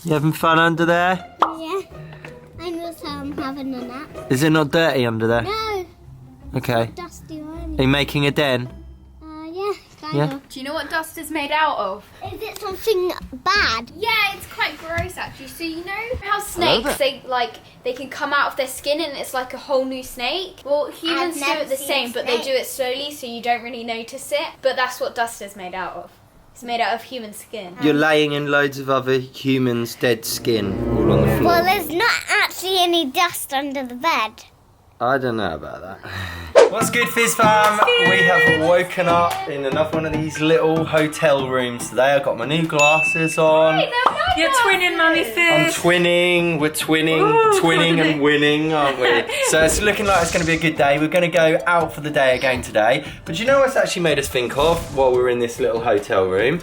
You having fun under there? Yeah. I'm also having a nap. Is it not dirty under there? No. Okay. Dusty or Are anything. you making a den? Yeah, kind of. Do you know what dust is made out of? Is it something bad? Yeah, it's quite gross actually. So you know how snakes they can come out of their skin and it's like a whole new snake? Well, humans do never it the seen same, a but they snake. do it slowly so you don't really notice it. But that's what dust is made out of. It's made out of human skin. You're laying in loads of other humans' dead skin all on the floor. Well, there's not actually any dust under the bed. I don't know about that. What's good, Fizz fam? We have woken up in another one of these little hotel rooms today. I've got my new glasses on. You're twinning, Mummy Fizz. I'm twinning, we're twinning, twinning and winning, aren't we? So it's looking like it's going to be a good day. We're going to go out for the day again today. But do you know what's actually made us think of while we're in this little hotel room?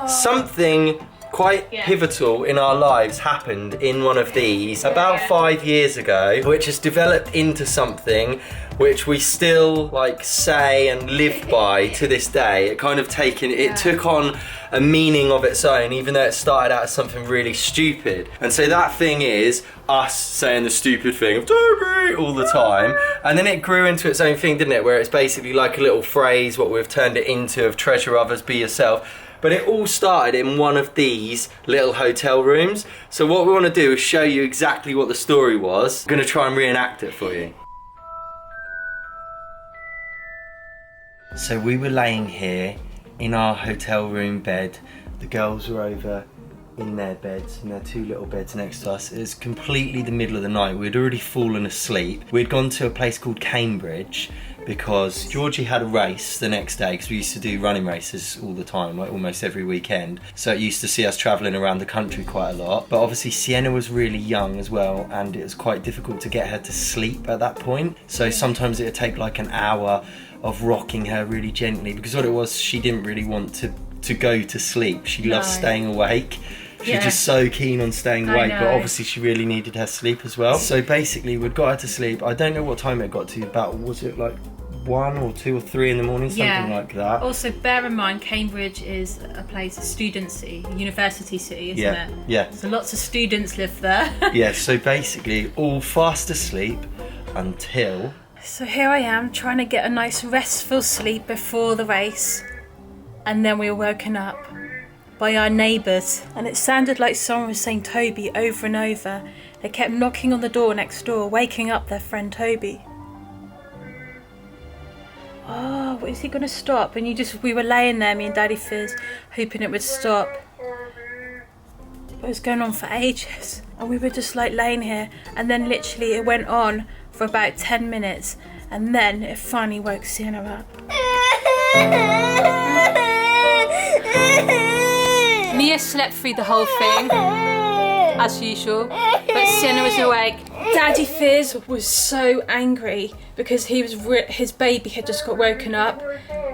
Something quite pivotal in our lives happened in one of these about 5 years ago, which has developed into something which we still like say and live by to this day. It kind of took on a meaning of its own, even though it started out as something really stupid. And so that thing is us saying the stupid thing of Toby all the time, and then it grew into its own thing, didn't it, where it's basically like a little phrase, what we've turned it into, of treasure others, be yourself. But it all started in one of these little hotel rooms. So what we want to do is show you exactly what the story was. I'm going to try and reenact it for you. So we were laying here in our hotel room bed. The girls were over in their beds, in their two little beds next to us. It was completely the middle of the night. We'd already fallen asleep. We'd gone to a place called Cambridge because Georgie had a race the next day, because we used to do running races all the time, like almost every weekend. So it used to see us travelling around the country quite a lot. But obviously Sienna was really young as well, and it was quite difficult to get her to sleep at that point. So sometimes it would take like an hour of rocking her really gently, because what it was, she didn't really want to go to sleep. She loved staying awake. She's just so keen on staying awake, but obviously she really needed her sleep as well. So basically we'd got her to sleep. I don't know what time it got to, about, was it like 1 or 2 or 3 in the morning, something like that. Also, bear in mind, Cambridge is a place, a student city, a university city, isn't it? Yeah. So lots of students live there. Yeah, so basically all fast asleep until... So here I am, trying to get a nice restful sleep before the race. And then we were woken up by our neighbours. And it sounded like someone was saying Toby over and over. They kept knocking on the door next door, waking up their friend Toby. Oh, is he going to stop? And we were laying there, me and Daddy Fizz, hoping it would stop. It was going on for ages. And we were just like laying here. And then literally it went on for about 10 minutes. And then it finally woke Sienna up. Mia slept through the whole thing, as usual. But Sienna was awake. Daddy Fizz was so angry because his baby had just got woken up.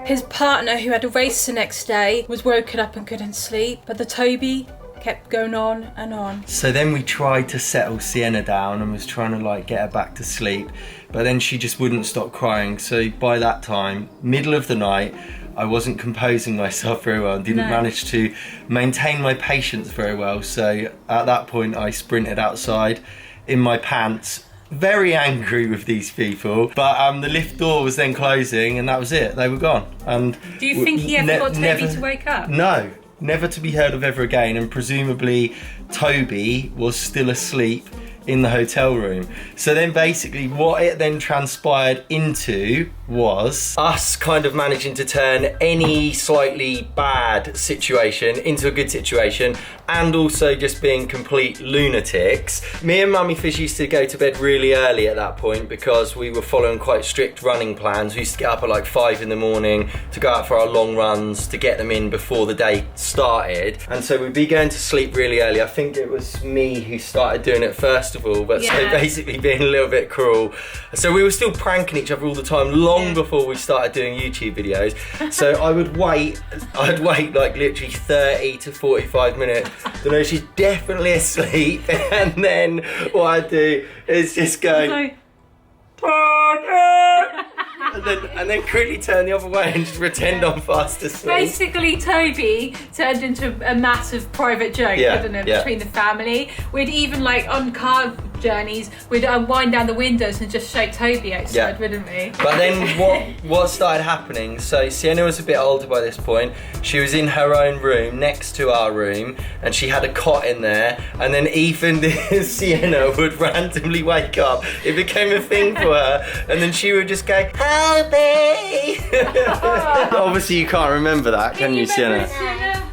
His partner, who had a race the next day, was woken up and couldn't sleep. But the Toby kept going on and on. So then we tried to settle Sienna down and was trying to like get her back to sleep, but then she just wouldn't stop crying. So by that time, middle of the night, I wasn't composing myself very well and didn't manage to maintain my patience very well. So at that point I sprinted outside in my pants, very angry with these people, but the lift door was then closing and that was it. They were gone. And do you think he ever got Toby to wake up? No, never to be heard of ever again, and presumably Toby was still asleep in the hotel room. So then basically what it then transpired into was us kind of managing to turn any slightly bad situation into a good situation, and also just being complete lunatics. Me and Mummy Fizz used to go to bed really early at that point because we were following quite strict running plans. We used to get up at like 5 in the morning to go out for our long runs to get them in before the day started. And so we'd be going to sleep really early. I think it was me who started doing it first of all, but so basically being a little bit cruel. So we were still pranking each other all the time, long before we started doing YouTube videos. So I'd wait like literally 30 to 45 minutes to know she's definitely asleep, and then what I'd do is just go, and then quickly turn the other way and just pretend I'm fast asleep. Basically, Toby turned into a massive private joke, didn't it, between the family. We'd even, like, on car journeys, we'd wind down the windows and just shake Toby outside, wouldn't we? But then what started happening, so Sienna was a bit older by this point. She was in her own room next to our room, and she had a cot in there, and then even Sienna would randomly wake up. It became a thing for her, and then she would just go, "Help me!" Obviously you can't remember that, can you, Sienna?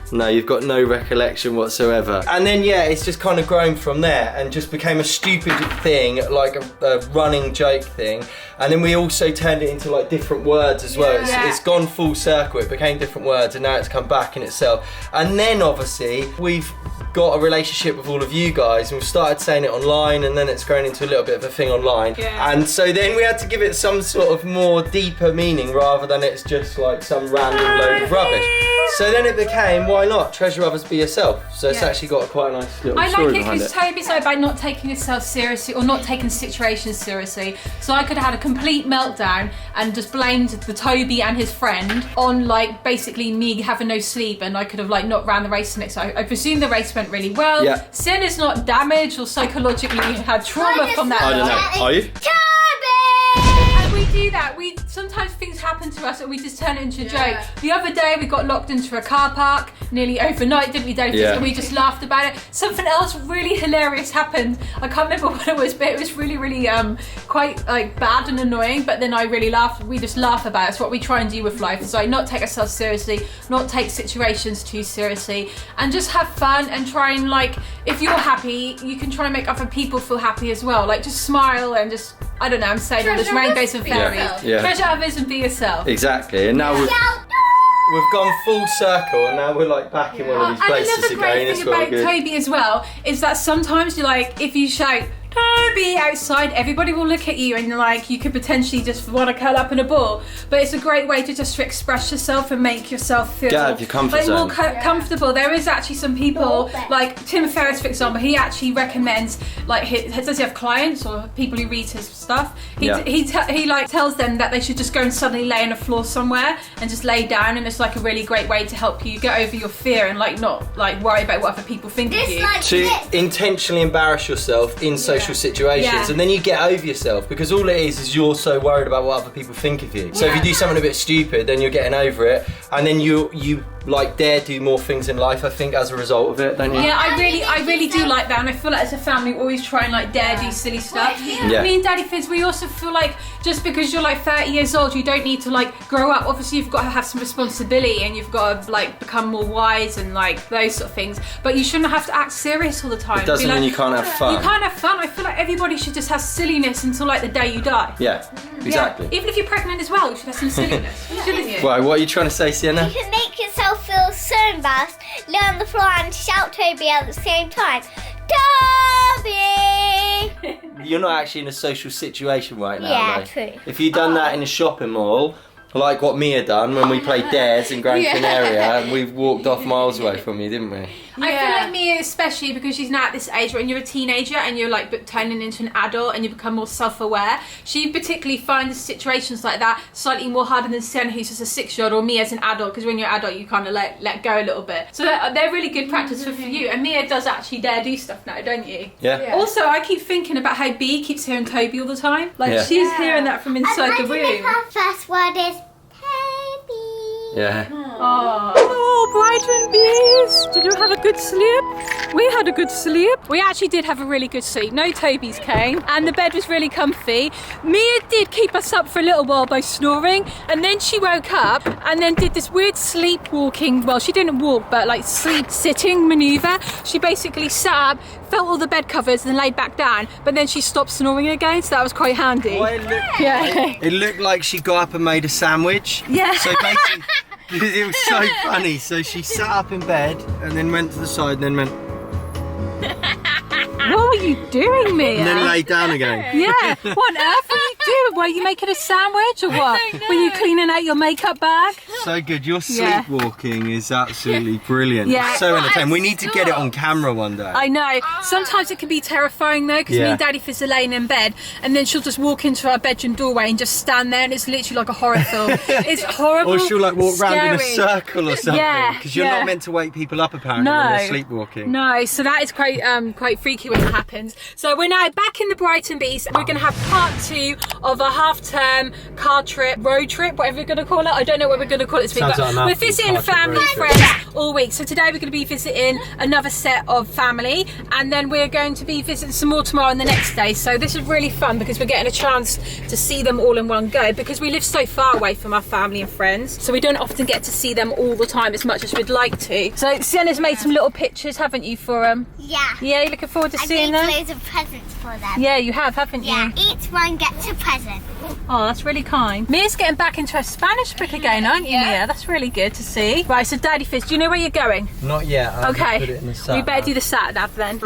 No, you've got no recollection whatsoever. And then, it's just kind of grown from there and just became a stupid thing, like a running joke thing. And then we also turned it into, like, different words as well. It's gone full circle. It became different words, and now it's come back in itself. And then, obviously, we've got a relationship with all of you guys, and we've started saying it online, and then it's grown into a little bit of a thing online. And so then we had to give it some sort of more deeper meaning rather than it's just like some random load of rubbish. So then it became, why not? Treasure others, be yourself. So it's actually got quite a nice little story behind it. I like it because Toby's like about not taking himself seriously or not taking situations seriously. So I could have had a complete meltdown and just blamed the Toby and his friend on, like, basically me having no sleep, and I could have, like, not ran the race the next day. I presume the race went really well. Sienna's not damaged or psychologically had trauma from that. I don't know. Are you? And we do that. Sometimes things happen to us and we just turn it into a joke. The other day we got locked into a car park nearly overnight, didn't we, David? And we just laughed about it. Something else really hilarious happened. I can't remember what it was, but it was really, really quite, like, bad and annoying. But then I really laughed. We just laugh about it. It's what we try and do with life. It's like not take ourselves seriously, not take situations too seriously, and just have fun and try and, like, if you're happy, you can try and make other people feel happy as well. Like, just smile and just, I don't know, I'm saying all this rainbows and fairies. Treasure others and be yourself. Exactly. And now we've gone full circle, and now we're, like, back in one of these places again. And another great thing about Toby as well is that sometimes you're like, if you shout Toby outside, everybody will look at you and, like, you could potentially just want to curl up in a ball. But it's a great way to just express yourself and make yourself feel get out of your comfort zone. More comfortable. There is actually some people, like Tim Ferriss, for example, he actually recommends, like, does he have clients or people who read his stuff? He like tells them that they should just go and suddenly lay on the floor somewhere and just lay down, and it's like a really great way to help you get over your fear and, like, not, like, worry about what other people think of you. To intentionally embarrass yourself in social situations, and then you get over yourself, because all it is you're so worried about what other people think of you. So if you do something a bit stupid, then you're getting over it, and then you like dare do more things in life, I think, as a result of it, don't you? Yeah, I really do like that, and I feel like as a family we always try and, like, dare do silly stuff. Me and Daddy Fizz, we also feel like just because you're, like, 30 years old, you don't need to, like, grow up. Obviously you've got to have some responsibility and you've got to, like, become more wise and, like, those sort of things, but you shouldn't have to act serious all the time. It doesn't mean you can't have fun. You can't have fun. I feel like everybody should just have silliness until, like, the day you die. Yeah, exactly. Even if you're pregnant as well, you should have some silliness, shouldn't you? Right, what are you trying to say, Sienna? You can make yourself feel so embarrassed, lay on the floor and shout Toby at the same time. Toby! You're not actually in a social situation right now, Yeah, though. true. If you'd done that in a shopping mall, like what Mia done when we played Dares in Gran Canaria, and we walked off miles away from you, didn't we? I feel like Mia, especially because she's now at this age when you're a teenager and you're, like, turning into an adult and you become more self-aware, she particularly finds situations like that slightly more harder than Sienna, who's just a 6-year-old, or me as an adult, because when you're an adult you kind of let go a little bit. So they're really good practice for you, and Mia does actually dare do stuff now, don't you? Yeah. Also, I keep thinking about how B keeps hearing Toby all the time. Like, she's hearing that from inside the room. Her first word is Toby. Yeah. Oh, Brighton bees! Did you have a good sleep? We had a good sleep. We actually did have a really good sleep. No Tobies came, and the bed was really comfy. Mia did keep us up for a little while by snoring, and then she woke up and then did this weird sleepwalking. Well, she didn't walk, but, like, sleep-sitting maneuver. She basically sat up, felt all the bed covers, and then laid back down, but then she stopped snoring again, so that was quite handy. Well, it looked like she got up and made a sandwich. Yeah. So basically, it was so funny. So she sat up in bed and then went to the side and then went... What were you doing, Mia? And then lay down again. Yeah. What on earth were you doing? Were you making a sandwich or what? Were you cleaning out your makeup bag? So good. Your Yeah. sleepwalking is absolutely brilliant. Yeah. So entertaining. We need to get it on camera one day. I know. Sometimes it can be terrifying though, because me Yeah. and Daddy Fizz are laying in bed, and then she'll just walk into our bedroom doorway and just stand there, and it's literally like a horror film. It's horrible. Or she'll like walk round in a scary. circle or something. Yeah, Because you're yeah. not meant to wake people up apparently when they're sleepwalking. No, so that is quite freaky when that happens. So we're now back in the Brighton Beast. We're going to have part 2 of a half-term car trip, road trip, whatever you're going to call it. I don't know what we're going to call it this week, Sounds but like a mouthful, we're visiting car trip, family road and trip. friends all week. So today we're going to be visiting another set of family, and then we're going to be visiting some more tomorrow and the next day. So this is really fun because we're getting a chance to see them all in one go, because we live so far away from our family and friends, so we don't often get to see them all the time as much as we'd like to. So Sienna's made some little pictures, haven't you, for them? Yeah. Yeah, you looking forward to I seeing made them? loads of presents for them. Yeah, you have, haven't you? Yeah. Each one gets a present. Oh, that's really kind. Mia's getting back into her Spanish book again, aren't you, Mia? That's really good to see. Right, so Daddy Fizz, do you know where you're going? Not yet. I'll Okay, put it in the we better do the sat nav then.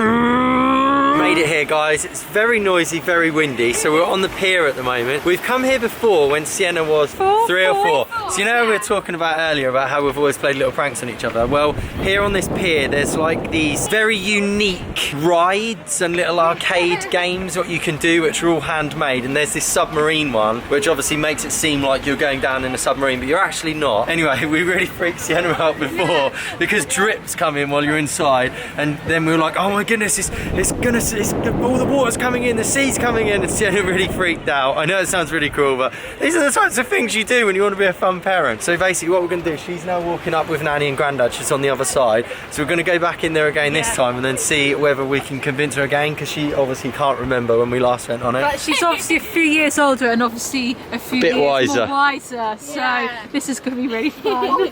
Made it here, guys. It's very noisy, very windy, so we're on the pier at the moment. We've come here before when Sienna was 3 or 4. So you know how we were talking about earlier about how we've always played little pranks on each other? Well, here on this pier there's like these very unique rides and little arcade games what you can do, which are all handmade, and there's this submarine one which obviously makes it seem like you're going down in a submarine, but you're actually not. Anyway, we really freaked Sienna out before because drips come in while you're inside, and then we were like, oh my goodness, all the water's coming in, the sea's coming in, and Sienna really freaked out. I know it sounds really cruel, but these are the types of things you do when you want to be a fun parent. So basically what we're going to do, she's now walking up with Nanny and Grandad, she's on the other side, so we're going to go back in there again this time and then see whether we can convince her again, because she obviously can't remember when we last went on it. But she's obviously a few years older and obviously a few Bit years wiser. more wiser, so this is going to be really fun.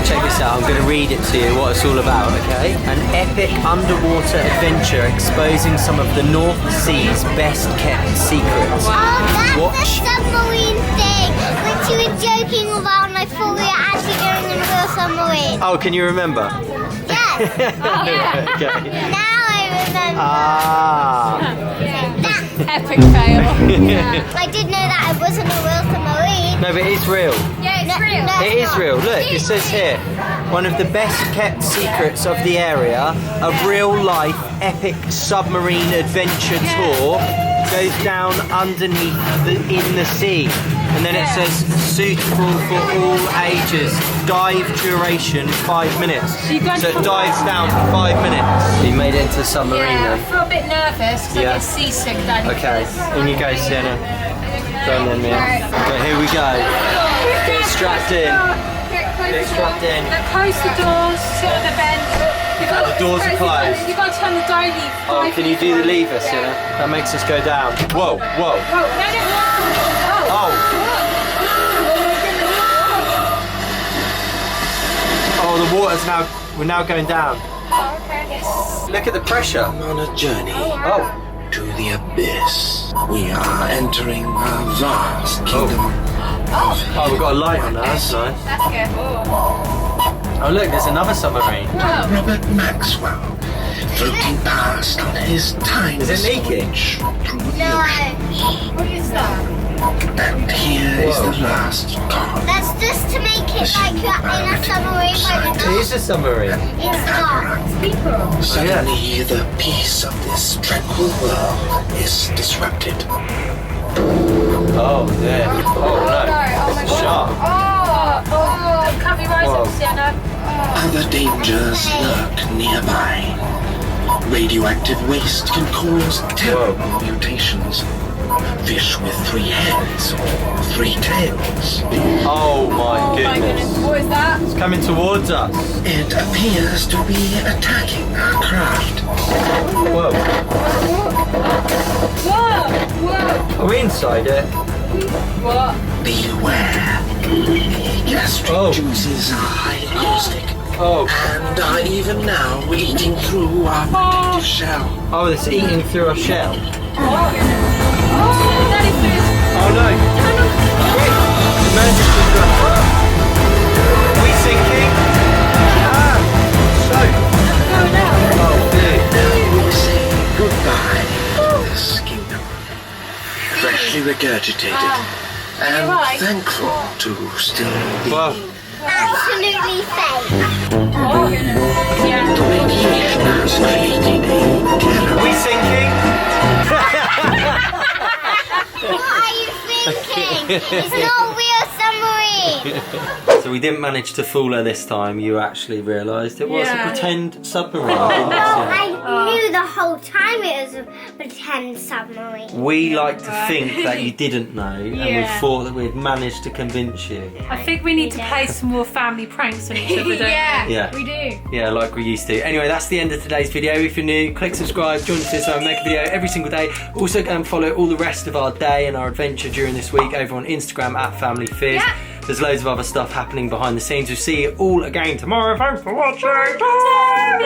Check this out, I'm going to read it to you what it's all about, okay? An epic underwater adventure exposing some of the North Sea's best kept secrets. Oh, that's Watch. the submarine thing, which you were joking about, and I thought we were actually going in a real submarine. Oh, can you remember? Yes. Okay. Now I remember. Ah. Epic fail. I did know that it wasn't a real submarine. No, but it's real. Yeah, it's real. No, It is real. Look, it says here, one of the best kept secrets of the area, a real life epic submarine adventure tour goes down underneath in the sea. And then it says suitable for all ages. Dive duration 5 minutes. So it dives down for 5 minutes. You made it into the submarine Yeah, I then. feel a bit nervous because Yeah. I get seasick, Daddy. Okay, in you go, Sienna. Go on then, Mia. Okay, here we go. Get strapped in. Get strapped in. Look, close the doors, sit on the bench. The doors are closed. You've got to turn the dolly. Oh, can you do the lever, Sienna? That makes us go down. Whoa, whoa. Oh. Oh, the water's now, we're now going down. Oh, okay. Yes. Look at the pressure. On a journey Oh. to the abyss. We are entering a vast kingdom Oh, we've got a light on now, that's nice. That's good. Oh, look, there's another submarine. Robert Maxwell, floating past on his tiny Is it leaking? through the No, ocean. What is that? And here is Whoa. the last card. that's just to make it like you're in a submarine, but it's It is a submarine. not. Suddenly, the peace of this tranquil world is disrupted. Oh, yeah. Oh, no. It's sharp. Oh, can't be rising, Whoa. Sienna. Other dangers lurk nearby. Radioactive waste can cause terrible mutations. Fish with 3 heads or 3 tails. Oh, my Oh my goodness, goodness. what is that? It's coming towards us. It appears to be attacking our craft. Whoa. Whoa! Are we inside it? What? Beware. Gastric Oh. juices are highly caustic Oh. and are even now eating through our protective shell. Oh, it's eating through our shell. Oh, Daddy Fizz. Oh, no. Quick. Emergency drone. Are we sinking? Ah. So. Oh, dude. We say goodbye to this kingdom. Freshly regurgitated and right. thankful to still be. Well, Absolutely fake. Yeah. Domination has created a terror. are we sinking? What are you thinking? It's not a real submarine. So we didn't manage to fool her this time. You actually realised it was Yeah. a pretend submarine. No, didn't you? I knew the whole time it was a pretend submarine. We like to think that you didn't know, and we Yeah. thought that we'd managed to convince you. I think we need to play some more family pranks on each other, don't we? Yeah. We do. Yeah, like we used to. Anyway, that's the end of today's video. If you're new, click subscribe, join us this. I make a video every single day. Also, follow all the rest of our day and our adventure during this week over on Instagram @FamilyFizz. Yeah. There's loads of other stuff happening behind the scenes. We'll see you all again tomorrow. Thanks for watching. Bye.